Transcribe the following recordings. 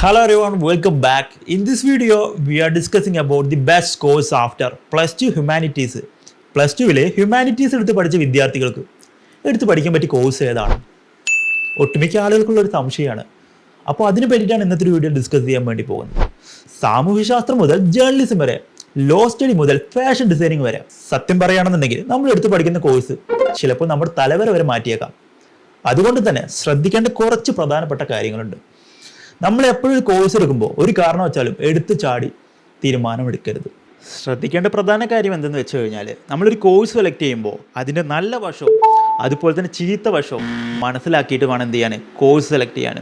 Hello everyone, welcome back. In this video, we are discussing about the best course after plus 2 humanities. Plus ടുവിലെ humanities എടുത്ത് പഠിച്ച വിദ്യാർത്ഥികൾക്ക് എടുത്ത് പഠിക്കാൻ പറ്റിയ കോഴ്സ് ഏതാണ്? ഒട്ടുമിക്ക ആളുകൾക്കുള്ളൊരു സംശയമാണ്. അപ്പോൾ അതിനെ പറ്റിയിട്ടാണ് ഇന്നത്തെ ഒരു വീഡിയോ ഡിസ്കസ് ചെയ്യാൻ വേണ്ടി പോകുന്നത്. സാമൂഹ്യശാസ്ത്രം മുതൽ ജേർണലിസം വരെ, ലോ സ്റ്റഡി മുതൽ ഫാഷൻ ഡിസൈനിങ് വരെ, സത്യം പറയുകയാണെന്നുണ്ടെങ്കിൽ നമ്മൾ എടുത്ത് പഠിക്കുന്ന കോഴ്സ് ചിലപ്പോൾ നമ്മുടെ തലവര വരെ മാറ്റിയേക്കാം. അതുകൊണ്ട് തന്നെ ശ്രദ്ധിക്കേണ്ട കുറച്ച് പ്രധാനപ്പെട്ട കാര്യങ്ങളുണ്ട്. നമ്മൾ എപ്പോഴും ഒരു കോഴ്സ് എടുക്കുമ്പോൾ ഒരു കാരണവശാലും എടുത്ത് ചാടി തീരുമാനമെടുക്കരുത്. ശ്രദ്ധിക്കേണ്ട പ്രധാന കാര്യം എന്തെന്ന് വെച്ച് കഴിഞ്ഞാൽ, നമ്മളൊരു കോഴ്സ് സെലക്ട് ചെയ്യുമ്പോൾ അതിൻ്റെ നല്ല വശവും അതുപോലെ തന്നെ ചീത്ത വശവും മനസ്സിലാക്കിയിട്ട് വേണം എന്ത് ചെയ്യാൻ, കോഴ്സ് സെലക്ട് ചെയ്യാൻ.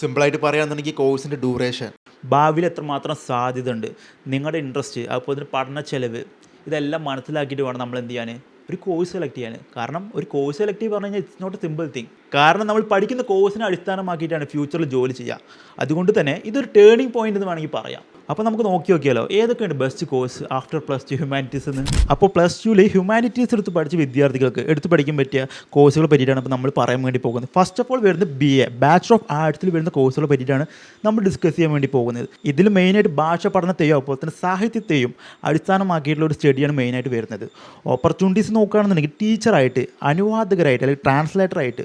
സിമ്പിളായിട്ട് പറയുകയാണെന്നുണ്ടെങ്കിൽ കോഴ്സിൻ്റെ ഡ്യൂറേഷൻ, ഭാവിയിൽ എത്രമാത്രം സാധ്യത ഉണ്ട്, നിങ്ങളുടെ ഇൻട്രസ്റ്റ്, അതുപോലെ തന്നെ പഠന ചെലവ്, ഇതെല്ലാം മനസ്സിലാക്കിയിട്ട് വേണം നമ്മൾ എന്ത് ചെയ്യാൻ, ഒരു കോഴ്സ് സെലക്ട് ചെയ്യാൻ. കാരണം ഒരു കോഴ്സ് സെലക്ട് ചെയ്യുക പറഞ്ഞു കഴിഞ്ഞാൽ it's not a simple thing. കാരണം നമ്മൾ പഠിക്കുന്ന കോഴ്സിനെ അടിസ്ഥാനമാക്കിയിട്ടാണ് ഫ്യൂച്ചറിൽ ജോലി ചെയ്യുക. അതുകൊണ്ട് തന്നെ ഇതൊരു ടേണിംഗ് പോയിന്റ് എന്ന് വേണമെങ്കിൽ പറയാം. അപ്പോൾ നമുക്ക് നോക്കിയാലോ ഏതൊക്കെയാണ് best course after plus two humanities എന്ന്. അപ്പോൾ പ്ലസ് ടുവിൽ ഹ്യൂമാനിറ്റീസ് എടുത്ത് പഠിച്ച വിദ്യാർത്ഥികൾക്ക് എടുത്ത് പഠിക്കാൻ പറ്റിയ കോഴ്സുകളെ പറ്റിയിട്ടാണ് ഇപ്പോൾ നമ്മൾ പറയാൻ വേണ്ടി പോകുന്നത്. ഫസ്റ്റ് ഓഫ് ഓൾ വരുന്നത് BA ബാച്ചലർ ഓഫ് ആർട്സിൽ വരുന്ന കോഴ്സുകളെ പറ്റിയിട്ടാണ് നമ്മൾ ഡിസ്കസ് ചെയ്യാൻ വേണ്ടി പോകുന്നത്. ഇതിൽ മെയിനായിട്ട് ഭാഷ പഠനത്തെയോ അതുപോലെ തന്നെ സാഹിത്യത്തെയും അടിസ്ഥാനമാക്കിയിട്ടുള്ള ഒരു സ്റ്റഡിയാണ് മെയിനായിട്ട് വരുന്നത്. ഓപ്പർച്യൂണിറ്റീസ് നോക്കുകയാണെന്നുണ്ടെങ്കിൽ ടീച്ചറായിട്ട്, അനുവാദകരായിട്ട് അല്ലെങ്കിൽ ട്രാൻസ്ലേറ്ററായിട്ട്,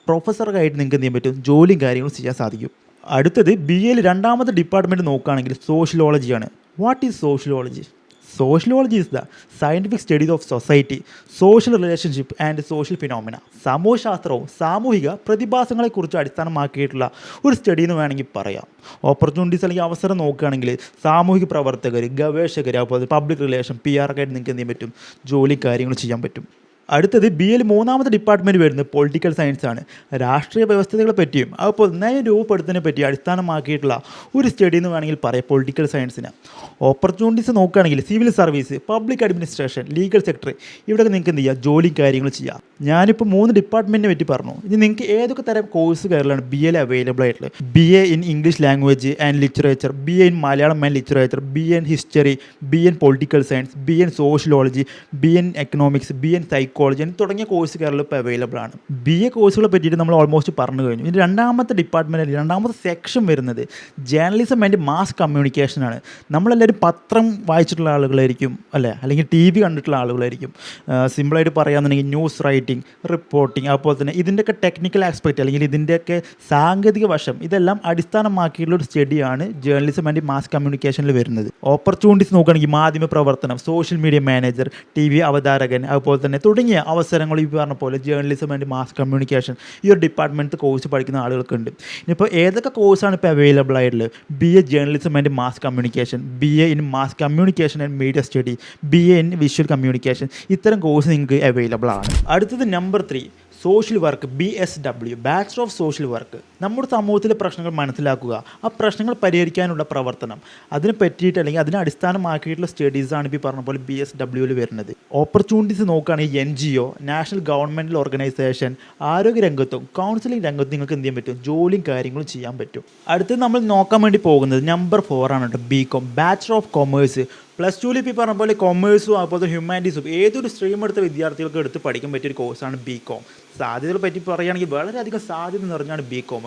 പ്രൊഫസറായിട്ട് നിങ്ങൾക്ക് എന്ത് ചെയ്യാൻ പറ്റും, ജോലിയും കാര്യങ്ങളും ചെയ്യാൻ സാധിക്കും. അടുത്തത് BAയിൽ രണ്ടാമത്തെ ഡിപ്പാർട്ട്മെൻറ്റ് നോക്കുകയാണെങ്കിൽ സോഷ്യോളജിയാണ്. What is sociology? Sociology is the scientific studies of society, social relationship and social phenomena. സമൂഹശാസ്ത്രവും സാമൂഹിക പ്രതിഭാസങ്ങളെക്കുറിച്ച് അടിസ്ഥാനമാക്കിയിട്ടുള്ള ഒരു സ്റ്റഡി എന്ന് വേണമെങ്കിൽ പറയാം. ഓപ്പർച്യൂണിറ്റീസ് അല്ലെങ്കിൽ അവസരം നോക്കുകയാണെങ്കിൽ സാമൂഹിക പ്രവർത്തകർ, ഗവേഷകർ, അതുപോലെ പബ്ലിക് റിലേഷൻ, PR ഒക്കെ ആയിട്ട് നിങ്ങൾക്ക് എന്ത് ചെയ്യാൻ പറ്റും, ജോലി കാര്യങ്ങൾ ചെയ്യാൻ പറ്റും. അടുത്തത് BAയിൽ മൂന്നാമത്തെ ഡിപ്പാർട്ട്മെൻറ്റ് വരുന്നത് പൊളിറ്റിക്കൽ സയൻസ് ആണ്. രാഷ്ട്രീയ വ്യവസ്ഥകളെ പറ്റിയും അതുപോലെ നയം രൂപപ്പെടുത്തുന്നതിനെ പറ്റി അടിസ്ഥാനമാക്കിയിട്ടുള്ള ഒരു സ്റ്റഡി എന്ന് വേണമെങ്കിൽ പറയാം പൊളിറ്റിക്കൽ സയൻസിന്. ഓപ്പർച്യൂണിറ്റീസ് നോക്കുകയാണെങ്കിൽ civil service, public administration, legal sector, ഇവിടെ നിങ്ങൾക്ക് എന്ത് ചെയ്യുക, ജോലി കാര്യങ്ങൾ ചെയ്യാം. ഞാനിപ്പോൾ 3 ഡിപ്പാർട്ട്മെൻറ്റിനെ പറ്റി പറഞ്ഞു. ഇനി നിങ്ങൾക്ക് ഏതൊക്കെ തരം കോഴ്സ് കാര്യങ്ങളാണ് BAയിൽ അവൈലബിൾ ആയിട്ടുള്ളത്? BA in English language and literature, BA in Malayalam and literature, BA in history, BA in political science, BA in sociology, BA in economics, BA in psychology തുടങ്ങിയ കോഴ്സ് കേരളം ഇപ്പോൾ അവൈലബിൾ ആണ്. BA കോഴ്സുകളെ പറ്റിയിട്ട് നമ്മൾ almost പറഞ്ഞു കഴിഞ്ഞു. ഇനി രണ്ടാമത്തെ ഡിപ്പാർട്ട്മെൻറ്റ്, രണ്ടാമത്തെ സെക്ഷൻ വരുന്നത് ജേർണലിസം ആൻഡ് മാസ് കമ്മ്യൂണിക്കേഷനാണ്. നമ്മളെല്ലാവരും പത്രം വായിച്ചിട്ടുള്ള ആളുകളായിരിക്കും അല്ലേ, അല്ലെങ്കിൽ TV കണ്ടിട്ടുള്ള ആളുകളായിരിക്കും. സിമ്പിളായിട്ട് പറയുകയാണെന്നുണ്ടെങ്കിൽ ന്യൂസ് റൈറ്റിംഗ്, റിപ്പോർട്ടിംഗ്, അതുപോലെ തന്നെ ഇതിൻ്റെയൊക്കെ ടെക്നിക്കൽ ആസ്പെക്റ്റ് അല്ലെങ്കിൽ ഇതിൻ്റെയൊക്കെ സാങ്കേതിക വശം, ഇതെല്ലാം അടിസ്ഥാനമാക്കിയിട്ടുള്ള ഒരു സ്റ്റഡിയാണ് ജേർണലിസം ആൻഡ് മാസ് കമ്മ്യൂണിക്കേഷനിൽ വരുന്നത്. ഓപ്പർച്യൂണിറ്റീസ് നോക്കുകയാണെങ്കിൽ മാധ്യമ പ്രവർത്തനം, സോഷ്യൽ മീഡിയ മാനേജർ, TV അവതാരകൻ, അതുപോലെ തന്നെ തുടങ്ങിയ അവസരങ്ങൾ ഈ പറഞ്ഞ പോലെ ജേർണലിസം ആൻഡ് മാസ് കമ്മ്യൂണിക്കേഷൻ ഈ ഒരു ഡിപ്പാർട്ട്മെൻറ്റ് കോഴ്സ് പഠിക്കുന്ന ആളുകൾക്കുണ്ട്. ഇനിയിപ്പോൾ ഏതൊക്കെ കോഴ്സാണ് ഇപ്പോൾ അവൈലബിൾ ആയിട്ടുള്ളത്? BA journalism and mass communication, BA in mass communication and media study, BA in visual communication, ഇത്തരം കോഴ്സ് നിങ്ങൾക്ക് അവൈലബിൾ ആണ്. അടുത്തത് number 3 social work, BSW bachelor of social work. നമ്മുടെ സമൂഹത്തിലെ പ്രശ്നങ്ങൾ മനസ്സിലാക്കുക, ആ പ്രശ്നങ്ങൾ പരിഹരിക്കാനുള്ള പ്രവർത്തനം, അതിനെ പറ്റിയിട്ട് അല്ലെങ്കിൽ അതിനെ അടിസ്ഥാനമാക്കിയിട്ടുള്ള സ്റ്റഡീസാണ് ഇപ്പോൾ പറഞ്ഞ പോലെ BSWയിൽ വരുന്നത്. ഓപ്പർച്യൂണിറ്റീസ് നോക്കുകയാണെങ്കിൽ NGO, നാഷണൽ ഗവൺമെൻറ്റൽ ഓർഗനൈസേഷൻ, ആരോഗ്യരംഗത്തും കൗൺസിലിംഗ് രംഗത്തും നിങ്ങൾക്ക് എന്ത് ചെയ്യാൻ പറ്റും, ജോലിയും കാര്യങ്ങളും ചെയ്യാൻ പറ്റും. അടുത്തത് നമ്മൾ നോക്കാൻ വേണ്ടി പോകുന്നത് നമ്പർ 4 ആണ് കേട്ടോ, BCom bachelor of commerce. Plus ടുവിൽ ഇപ്പോൾ പറഞ്ഞ പോലെ കൊമേഴ്സും അതുപോലെ ഹ്യൂമാനിറ്റീസും ഏതൊരു സ്ട്രീം എടുത്ത വിദ്യാർത്ഥികൾക്ക് എടുത്ത് പഠിക്കാൻ പറ്റിയൊരു കോഴ്സാണ് BCom. സാധ്യതകളെ പറ്റി പറയുകയാണെങ്കിൽ വളരെയധികം സാധ്യത നിറഞ്ഞാണ് BCom.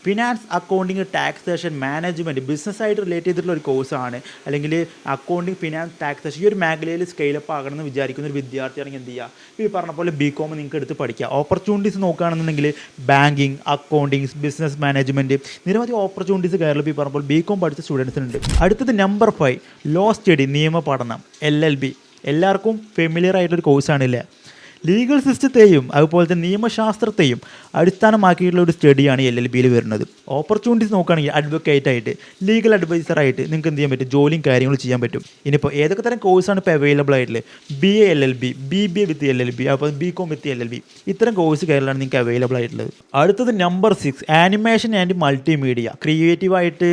Finance, accounting, taxation, management, ബിസിനസ്സായിട്ട് റിലേറ്റ് ചെയ്തിട്ടുള്ള ഒരു കോഴ്സാണ്. അല്ലെങ്കിൽ അക്കൗണ്ടിങ്, ഫിനാൻസ്, ടാക്സേഷൻ ഈ ഒരു മേഖലയിൽ സ്കെയിലപ്പ് ആകണമെന്ന് വിചാരിക്കുന്ന ഒരു വിദ്യാർത്ഥിയാണെങ്കിൽ എന്ത് ചെയ്യുക, ഈ പറഞ്ഞ പോലെ BCom നിങ്ങൾക്ക് എടുത്ത് പഠിക്കുക. ഓപ്പർച്യൂണിറ്റീസ് നോക്കുകയാണെന്നുണ്ടെങ്കിൽ ബാങ്കിങ്, അക്കൗണ്ടിങ്, ബിസിനസ് മാനേജ്മെൻറ്റ്, നിരവധി ഓപ്പർച്യൂണിറ്റീസ് കേരളത്തിൽ ഈ പറഞ്ഞ പോലെ BCom പഠിച്ച സ്റ്റുഡൻസിനുണ്ട്. അടുത്തത് നമ്പർ 5 ലോ സ്റ്റഡി, നിയമ പഠനം, LLB. എല്ലാവർക്കും ഫെമിലിയർ ആയിട്ടൊരു കോഴ്സാണില്ലേ. ലീഗൽ സിസ്റ്റത്തെയും അതുപോലെ തന്നെ നിയമശാസ്ത്രത്തെയും അടിസ്ഥാനമാക്കിയിട്ടുള്ള ഒരു സ്റ്റഡിയാണ് LLBയിൽ വരുന്നത്. ഓപ്പർച്യൂണിറ്റീസ് നോക്കുകയാണെങ്കിൽ അഡ്വക്കേറ്റായിട്ട്, ലീഗൽ അഡ്വൈസറായിട്ട് നിങ്ങൾക്ക് എന്ത് ചെയ്യാൻ പറ്റും, ജോലിയും കാര്യങ്ങളും ചെയ്യാൻ പറ്റും. ഇനിയിപ്പോൾ ഏതൊക്കെ തരം കോഴ്സാണ് ഇപ്പോൾ അവൈലബിൾ ആയിട്ടുള്ളത്? BA LLB, BBA with LLB, അപ്പോൾ BCom വിത്ത് LLB, ഇത്തരം കോഴ്സ് കേരളമാണ് നിങ്ങൾക്ക് അവൈലബിൾ ആയിട്ടുള്ളത്. അടുത്തത് നമ്പർ 6 ആനിമേഷൻ ആൻഡ് മൾട്ടിമീഡിയ. ക്രിയേറ്റീവായിട്ട്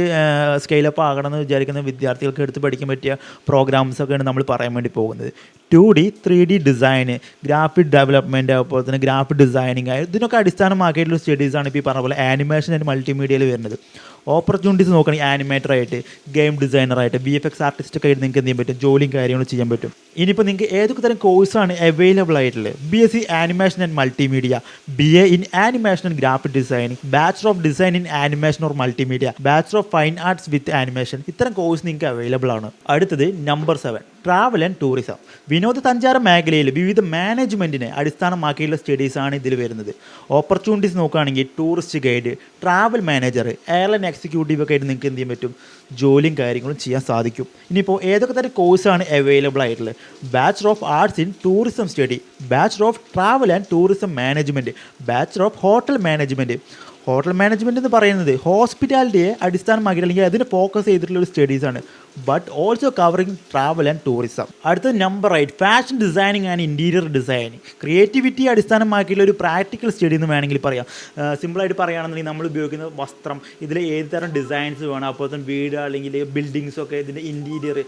സ്കെയിലപ്പ് ആകണമെന്ന് വിചാരിക്കുന്ന വിദ്യാർത്ഥികൾക്ക് എടുത്ത് പഠിക്കാൻ പറ്റിയ പ്രോഗ്രാംസൊക്കെയാണ് നമ്മൾ പറയാൻ വേണ്ടി പോകുന്നത്. 2D 3D ഡിസൈന്, ഗ്രാഫിക് ഡെവലപ്മെൻറ്റ്, അതുപോലെ തന്നെ ഗ്രാഫിക് ഡിസൈനിങ്, ഇതിനൊക്കെ അടിസ്ഥാനമാക്കിയിട്ടുള്ള സ്റ്റഡീസാണ് ഇപ്പോൾ ഈ പറഞ്ഞ പോലെ ആനിമേഷൻ ആൻഡ് മൾട്ടിമീഡിയയിൽ വരുന്നത്. ഓപ്പർച്യൂണിറ്റീസ് നോക്കുകയാണെങ്കിൽ ആനിമേറ്ററായിട്ട്, ഗെയിം ഡിസൈനറായിട്ട്, VFX ആർട്ടിസ്റ്റൊക്കെ ആയിട്ട് നിങ്ങൾക്ക് എന്ത് ചെയ്യാൻ പറ്റും, ജോലിയും കാര്യങ്ങളും ചെയ്യാൻ പറ്റും. ഇനിയിപ്പോൾ നിങ്ങൾക്ക് ഏതൊക്കെ തരം കോഴ്സാണ് അവൈലബിൾ ആയിട്ടുള്ളത്? BSc animation and multimedia, BA in animation and graphic designing, bachelor of design in animation or multimedia, bachelor of fine arts with animation. ഇത്തരം കോഴ്സ് നിങ്ങൾക്ക് അവൈലബിൾ ആണ്. അടുത്തത് നമ്പർ 7, ട്രാവൽ ആൻഡ് ടൂറിസം. വിനോദസഞ്ചാര മേഖലയിൽ വിവിധ മാനേജ്മെൻറ്റിനെ അടിസ്ഥാനമാക്കിയുള്ള സ്റ്റഡീസാണ് ഇതിൽ വരുന്നത്. ഓപ്പർച്യൂണിറ്റീസ് നോക്കുകയാണെങ്കിൽ tourist guide, travel manager, airline executive ഒക്കെ ആയിട്ട് നിങ്ങൾക്ക് എന്ത് ചെയ്യാൻ പറ്റും, ജോലിയും കാര്യങ്ങളും ചെയ്യാൻ സാധിക്കും. ഇനിയിപ്പോൾ ഏതൊക്കെ തരം കോഴ്സാണ് അവൈലബിൾ ആയിട്ടുള്ളത്? Bachelor of arts in tourism study, bachelor of travel and tourism management, bachelor of hotel management. Hotel management എന്ന് പറയുന്നത് ഹോസ്പിറ്റാലിറ്റിയെ അടിസ്ഥാനമാക്കി അല്ലെങ്കിൽ അതിന് ഫോക്കസ് ചെയ്തിട്ടുള്ള ഒരു സ്റ്റഡീസാണ്, but also covering travel and tourism. അടുത്തത് number 8, fashion designing and interior designing. ക്രിയേറ്റിവിറ്റിയെ അടിസ്ഥാനമാക്കിയുള്ള ഒരു പ്രാക്ടിക്കൽ സ്റ്റഡി എന്ന് വേണമെങ്കിൽ പറയാം. സിമ്പിളായിട്ട് പറയുകയാണെന്നുണ്ടെങ്കിൽ നമ്മൾ ഉപയോഗിക്കുന്ന വസ്ത്രം, ഇതിൽ ഏത് തരം ഡിസൈൻസ് വേണം, അപ്പോൾ തന്നെ വീട് അല്ലെങ്കിൽ ബിൽഡിങ്സൊക്കെ, ഇതിൻ്റെ ഇൻറ്റീരിയർ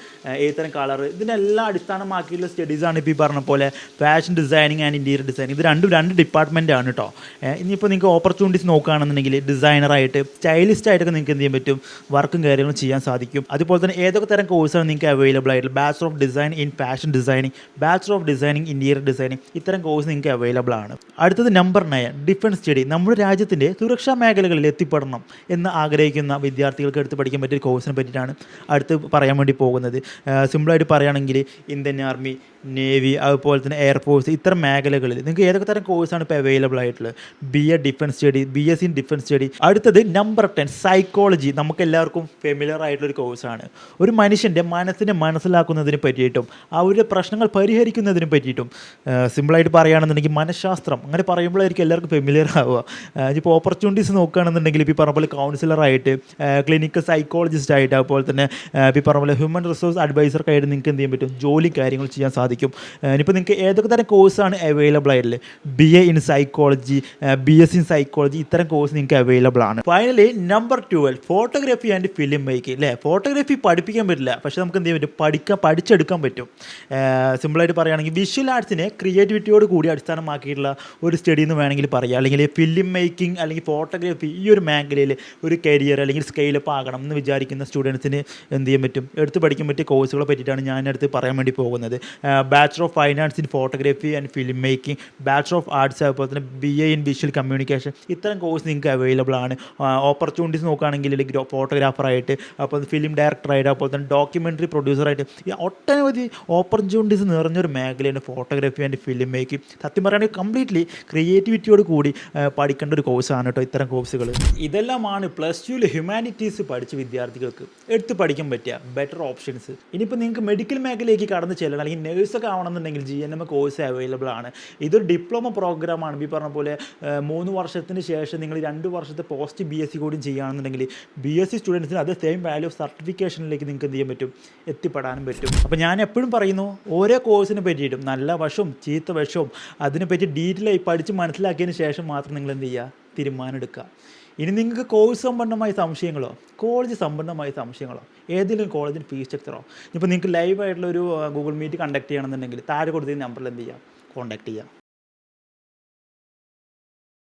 ഏത് തരം കളർ, ഇതിനെല്ലാം അടിസ്ഥാനമാക്കിയുള്ള സ്റ്റഡീസാണ് ഇപ്പോൾ ഈ പറഞ്ഞ പോലെ fashion designing and interior designing. ഇത് രണ്ട് ഡിപ്പാർട്ട്മെൻറ്റാണ് കേട്ടോ. ഇനിയിപ്പോൾ നിങ്ങൾക്ക് ഓപ്പർച്യൂണിറ്റീസ് നോക്കുകയാണെന്നുണ്ടെങ്കിൽ ഡിസൈനറായിട്ട്, സ്റ്റൈലിസ്റ്റായിട്ടൊക്കെ നിങ്ങൾക്ക് എന്ത് ചെയ്യാൻ പറ്റും, വർക്കും കാര്യങ്ങളും ചെയ്യാൻ സാധിക്കും. അതുപോലെ തന്നെ ഏതൊക്കെ തരം കോഴ്സാണ് നിങ്ങൾക്ക് അവൈലബിൾ ആയിട്ടുള്ളത്? Bachelor of design in fashion designing, bachelor of designing interior designing. ഇത്തരം കോഴ്സ് നിങ്ങൾക്ക് അവൈലബിൾ ആണ്. അടുത്തത് നമ്പർ 9, ഡിഫൻസ് സ്റ്റഡി. നമ്മുടെ രാജ്യത്തിൻ്റെ സുരക്ഷാ മേഖലകളിൽ എത്തിപ്പെടണം എന്ന് ആഗ്രഹിക്കുന്ന വിദ്യാർത്ഥികൾക്ക് എടുത്ത് പഠിക്കാൻ പറ്റിയ കോഴ്സിനെ പറ്റിയിട്ടാണ് അടുത്ത് പറയാൻ വേണ്ടി പോകുന്നത്. സിമ്പിളായിട്ട് പറയുകയാണെങ്കിൽ ഇന്ത്യൻ ആർമി, നേവി, അതുപോലെ തന്നെ എയർഫോഴ്സ്, ഇത്തരം മേഖലകളിൽ നിങ്ങൾക്ക് ഏതൊക്കെ തരം കോഴ്സാണ് ഇപ്പോൾ അവൈലബിൾ ആയിട്ടുള്ളത്? BA defence study, BSc in defence study. അടുത്തത് നമ്പർ 10, സൈക്കോളജി. നമുക്ക് എല്ലാവർക്കും ഫെമിലിയർ ആയിട്ടുള്ളൊരു കോഴ്സാണ്. ഒരു മനുഷ്യൻ്റെ മനസ്സിനെ മനസ്സിലാക്കുന്നതിന് പറ്റിയിട്ടും അവരുടെ പ്രശ്നങ്ങൾ പരിഹരിക്കുന്നതിന് പറ്റിയിട്ടും, സിമ്പിളായിട്ട് പറയുകയാണെന്നുണ്ടെങ്കിൽ മനഃശാസ്ത്രം, അങ്ങനെ പറയുമ്പോഴായിരിക്കും എല്ലാവർക്കും ഫെമിലിയർ ആവുക. ഇപ്പോൾ ഓപ്പർച്യൂണിറ്റീസ് നോക്കുകയാണെന്നുണ്ടെങ്കിൽ ഇപ്പോൾ പറഞ്ഞ പോലെ കൗൺസിലറായിട്ട്, ക്ലിനിക്കൽ സൈക്കോളജിസ്റ്റ് ആയിട്ട്, അതുപോലെ തന്നെ ഇപ്പോൾ പറഞ്ഞ പോലെ ഹ്യൂമൻ റിസോഴ്സ് അഡ്വൈസർക്കായിട്ട് നിങ്ങൾക്ക് എന്ത് ചെയ്യാൻ പറ്റും, ജോലി കാര്യങ്ങൾ ചെയ്യാൻ സാധിക്കും. ഇനിയിപ്പോൾ നിങ്ങൾക്ക് ഏതൊക്കെ തരം കോഴ്സാണ് അവൈലബിൾ ആയിട്ടുള്ളത്? BA in psychology, BSc in psychology, ഇത്തരം കോഴ്സ് നിങ്ങൾക്ക് അവൈലബിൾ ആണ്. Finally number 12, photography and film making. അല്ലേ, ഫോട്ടോഗ്രാഫി പഠിപ്പിക്കാൻ പറ്റില്ല, പക്ഷേ നമുക്ക് എന്ത് ചെയ്യാൻ പറ്റും, പഠിച്ചെടുക്കാൻ പറ്റും. സിമ്പിളായിട്ട് പറയുകയാണെങ്കിൽ വിഷ്വൽ ആർട്സിനെ ക്രിയേറ്റിവിറ്റിയോട് കൂടി അടിസ്ഥാനമാക്കിയിട്ടുള്ള ഒരു സ്റ്റഡി എന്ന് വേണമെങ്കിൽ പറയാം. അല്ലെങ്കിൽ ഫിലിം മേക്കിംഗ് അല്ലെങ്കിൽ ഫോട്ടോഗ്രാഫി, ഈ ഒരു മേഖലയിൽ ഒരു കരിയർ അല്ലെങ്കിൽ സ്കെയിലപ്പ് ആകണം എന്ന് വിചാരിക്കുന്ന സ്റ്റുഡൻസിന് എന്ത് ചെയ്യാൻ പറ്റും, എടുത്ത് പഠിക്കാൻ പറ്റിയ കോഴ്സുകളെ പറ്റിയിട്ടാണ് ഞാൻ അടുത്ത് പറയാൻ വേണ്ടി പോകുന്നത്. Bachelor of fine arts in photography and film making, bachelor of arts, അതുപോലെ തന്നെ BA ഇൻ വിഷ്വൽ കമ്മ്യൂണിക്കേഷൻ. ഇത്തരം കോഴ്സ് നിങ്ങൾക്ക് അവൈലബിൾ ആണ്. ഓപ്പർച്യൂണിറ്റീസ് നോക്കുകയാണെങ്കിൽ ഫോട്ടോഗ്രാഫറായിട്ട്, അപ്പോൾ ഫിലിം ഡയറക്ടറായിട്ട്, അപ്പോൾ തന്നെ ഡോക്യുമെൻ്ററി പ്രൊഡ്യൂസറായിട്ട്, ഈ ഒട്ടനവധി ഓപ്പർച്യൂണിറ്റീസ് നിറഞ്ഞൊരു മേഖലയാണ് ഫോട്ടോഗ്രാഫി ആൻഡ് ഫിലിം മേക്കിംഗ്. സത്യം പറയുകയാണെങ്കിൽ കംപ്ലീറ്റ്ലി ക്രിയേറ്റിവിറ്റിയോട് കൂടി പഠിക്കേണ്ട ഒരു കോഴ്സാണ് കേട്ടോ ഇത്തരം കോഴ്സുകൾ. ഇതെല്ലാമാണ് +2 ഹ്യൂമാനിറ്റീസ് പഠിച്ച വിദ്യാർത്ഥികൾക്ക് എടുത്ത് പഠിക്കാൻ പറ്റിയ ബെറ്റർ ഓപ്ഷൻസ്. ഇനിയിപ്പോൾ നിങ്ങൾക്ക് മെഡിക്കൽ മേഖലയിലേക്ക് കടന്ന് ചെല്ലണം അല്ലെങ്കിൽ നേഴ്സൊക്കെ ആവണമെന്നുണ്ടെങ്കിൽ GNM കോഴ്സ് അവൈലബിൾ ആണ്. ഇതൊരു ഡിപ്ലോമ പ്രോഗ്രാമാണ്. ഈ പറഞ്ഞ പോലെ 3 വർഷത്തിന് ശേഷം നിങ്ങൾ 2 വർഷത്തെ പോസ്റ്റ് BSc കൂടി ചെയ്യുകയാണെന്നുണ്ടെങ്കിൽ BSc സ്റ്റുഡൻസിന് അത് സെയിം വാല്യൂ ഓഫ് സർട്ടിഫിക്കേഷനിലേക്ക് നിങ്ങൾക്ക് എന്ത് ചെയ്യാൻ പറ്റും, എത്തിപ്പെടാനും പറ്റും. അപ്പോൾ ഞാൻ എപ്പോഴും പറയുന്നു, ഓരോ കോഴ്സിനെ പറ്റിയിട്ടും നല്ല വശവും ചീത്ത വശവും അതിനെപ്പറ്റി ഡീറ്റെയിൽ ആയി പഠിച്ച് മനസ്സിലാക്കിയതിന് ശേഷം മാത്രം നിങ്ങൾ എന്ത് ചെയ്യുക, തീരുമാനം എടുക്കുക. ഇനി നിങ്ങൾക്ക് കോഴ്സ് സംബന്ധമായ സംശയങ്ങളോ കോളേജ് സംബന്ധമായ സംശയങ്ങളോ ഏതെങ്കിലും കോളേജിന് ഫീസ് സ്ട്രക്ചറോ ഇപ്പോൾ നിങ്ങൾക്ക് ലൈവായിട്ടുള്ളൊരു ഗൂഗിൾ മീറ്റ് കണ്ടക്ട് ചെയ്യണമെന്നുണ്ടെങ്കിൽ താഴെ കൊടുത്ത നമ്പറിൽ എന്ത് ചെയ്യുക, കോൺടാക്ട് ചെയ്യുക.